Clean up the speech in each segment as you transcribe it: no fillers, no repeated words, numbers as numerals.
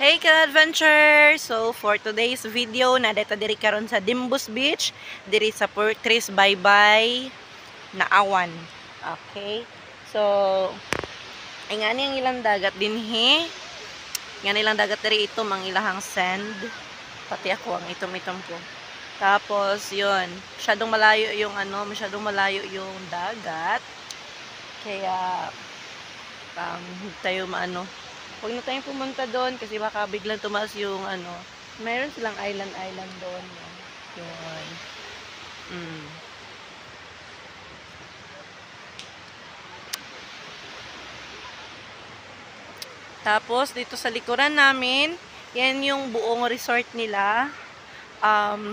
Hey ka-adventure! So, for today's video, nadeta diri karon sa Dimbus Beach, diri sa Portris Baybay na awan. Okay? So, ay nga niyang ilang dagat dinhi. Nga nilang dagat diri ito, mang ilahang sand. Pati ako, ang itom-itom ko. Tapos, yun, masyadong malayo yung dagat. Kaya, tayo huwag na tayong pumunta doon kasi baka biglang tumaas yung meron silang island doon. Yun. Tapos, dito sa likuran namin, yan yung buong resort nila.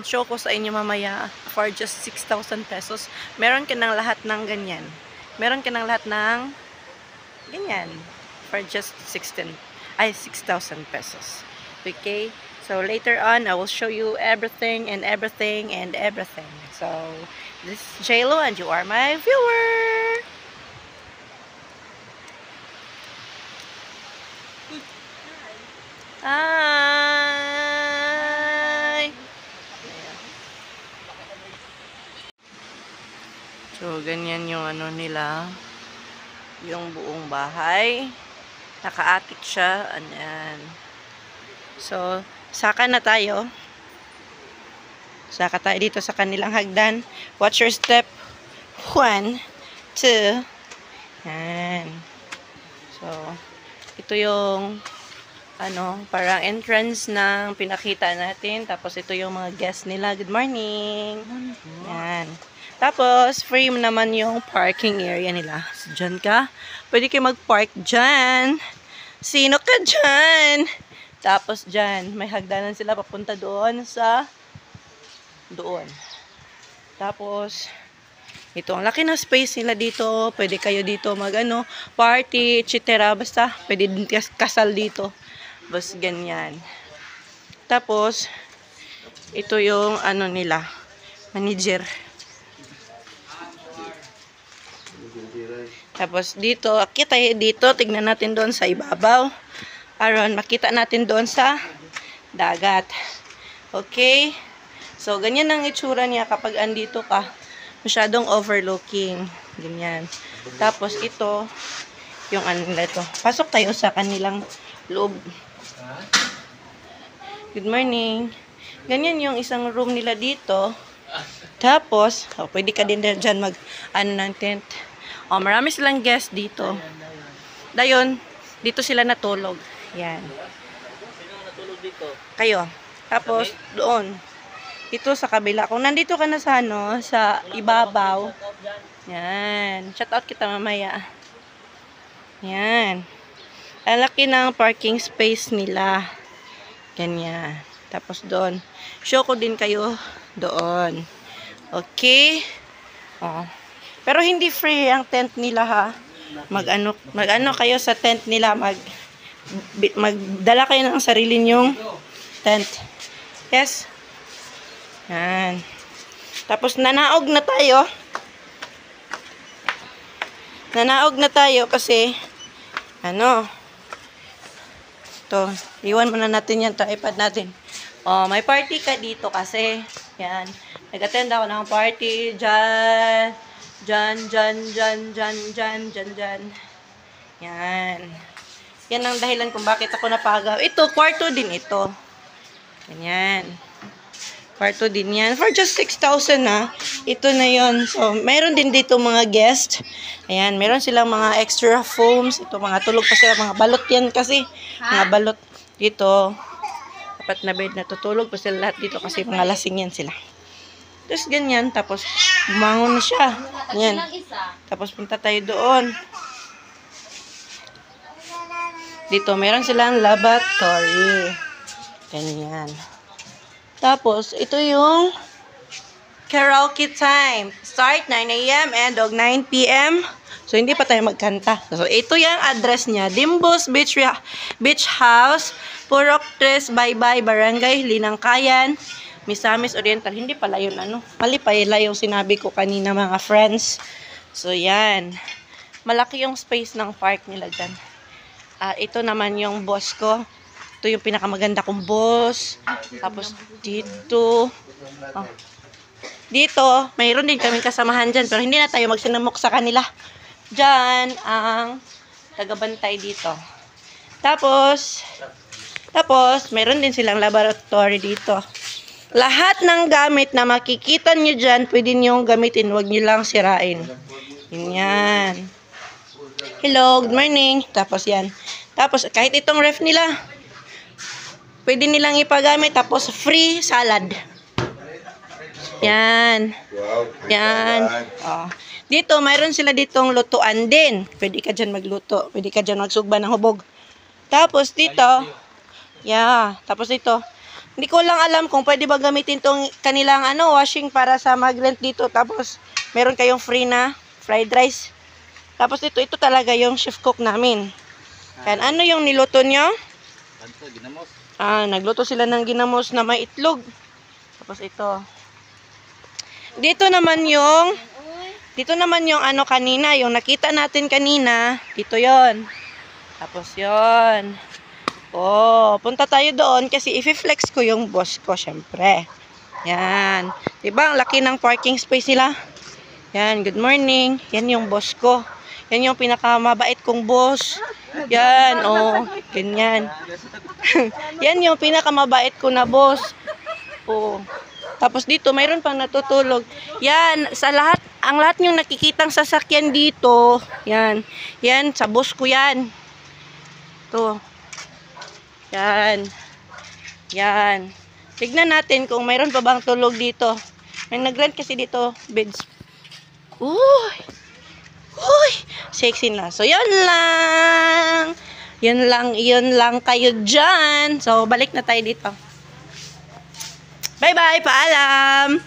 Show ko sa inyo mamaya for just 6,000 pesos. Meron ka ng lahat ng ganyan. Meron ka ng lahat ng ganyan. For just 6,000 pesos. Okay? So, later on, I will show you everything. So, this is JLo and you are my viewer. Hi! So, ganyan yung nila. Yung buong bahay. Naka-attic siya. Ayan. So, saka na tayo. Saka tayo dito sa kanilang hagdan. Watch your step. 1, 2. Ayan. So, ito yung parang entrance ng pinakita natin. Tapos, ito yung mga guests nila. Good morning. Ayan. Tapos, free naman yung parking area nila. So, dyan ka. Pwede kayo mag-park dyan. Sino ka dyan? Tapos, dyan. May hagdanan sila papunta doon sa doon. Tapos, ito. Ang laki na space nila dito. Pwede kayo dito party, etc. Basta, pwede din kasal dito. Basta, ganyan. Tapos, ito yung nila. Manager. Tapos dito, kita dito, tignan natin doon sa ibabaw. Aron makita natin doon sa dagat. Okay? So, ganyan ang itsura niya kapag andito ka. Masyadong overlooking. Ganyan. Tapos ito, yung nila ito. Pasok tayo sa kanilang loob. Good morning. Ganyan yung isang room nila dito. Tapos, pwede ka din dyan ng tent. Marami silang guests dito. Dayon, dito sila natulog. Yan. Sino natulog dito? Kayo. Tapos, doon. Dito sa kabila. Kung nandito ka na sa sa ibabaw. Yan. Shout out kita mamaya. Yan. Ang laki ng parking space nila. Ganyan. Tapos doon. Show ko din kayo doon. Okay? Pero hindi free ang tent nila ha. Mag-ano kayo sa tent nila, magdala kayo ng sarili nyong tent. Yes. Yan. Tapos nanaog na tayo. Nanaog na tayo kasi to, iwan muna natin yan, iPad natin. May party ka dito kasi. Yan. Nag-attend ako ng party dyan. Dyan. Yan. Yan ang dahilan kung bakit ako napagaw. Ito, kwarto din ito. Ganyan. Kwarto din yan. For just 6,000 na. Ito na yon. So, mayroon din dito mga guests. Ayan, meron silang mga extra foams. Ito, mga tulog pa sila. Mga balot yan kasi. Mga balot dito. Apat na bed na tutulog pa sila lahat dito kasi mga lasing yan sila. Tapos ganyan, tapos bumangon na siya. Yan. Tapos punta tayo doon. Dito, meron silang lavatory. Ganyan. Tapos, ito yung karaoke time. Start 9 AM and 9 PM. So, hindi pa tayo magkanta. So, ito yung address niya. Dimbus Beach House, Portris Baybay, Barangay Linangkayan, Misamis Oriental. Hindi pala yun mali pala yung sinabi ko kanina mga friends. So yan. Malaki yung space ng park nila dyan. Ito naman yung boss ko. Ito yung pinakamaganda kong boss. Tapos dito. Oh. Dito, mayroon din kaming kasamahan dyan. Pero hindi na tayo magsinamok sa kanila. Dyan ang tagabantay dito. Tapos, mayroon din silang laboratory dito. Lahat ng gamit na makikita nyo dyan, pwede nyo gamitin. Huwag nyo lang sirain. Yan. Hello, good morning. Tapos yan. Tapos, kahit itong ref nila, pwede nilang ipagamit. Tapos, free salad. Yan. Yan. Oh. Dito, mayroon sila ditong lutuan din. Pwede ka dyan magluto. Pwede ka dyan magsugba ng hubog. Tapos dito, tapos dito, hindi ko lang alam kung pwede ba gamitin tong kanilang washing para sa mag-rent dito. Tapos, meron kayong free na fried rice. Tapos dito, ito talaga yung chef cook namin. Kan ano yung niluto nyo? Ginamos. Nagluto sila ng ginamos na may itlog. Tapos ito. Dito naman yung kanina, yung nakita natin kanina. Dito yon. Tapos yon. Oh, punta tayo doon kasi i-flex ko yung boss ko, syempre. Yan. Diba, ang laki ng parking space nila. Yan, good morning. Yan yung boss ko. Yan yung pinakamabait kong boss. Yan, oh, ganyan. Yan yung pinakamabait ko na boss. Oh. Tapos dito, mayroon pang natutulog. Yan, ang lahat yung nakikitang sasakyan dito. Yan. Yan, sa boss ko yan. Ito. Yan. Yan. Tignan natin kung mayroon pa bang tulog dito. May nag-rent kasi dito, beds. Uy! Uy! Sexy na. So, yan lang. Yun lang kayo dyan. So, balik na tayo dito. Bye-bye! Paalam!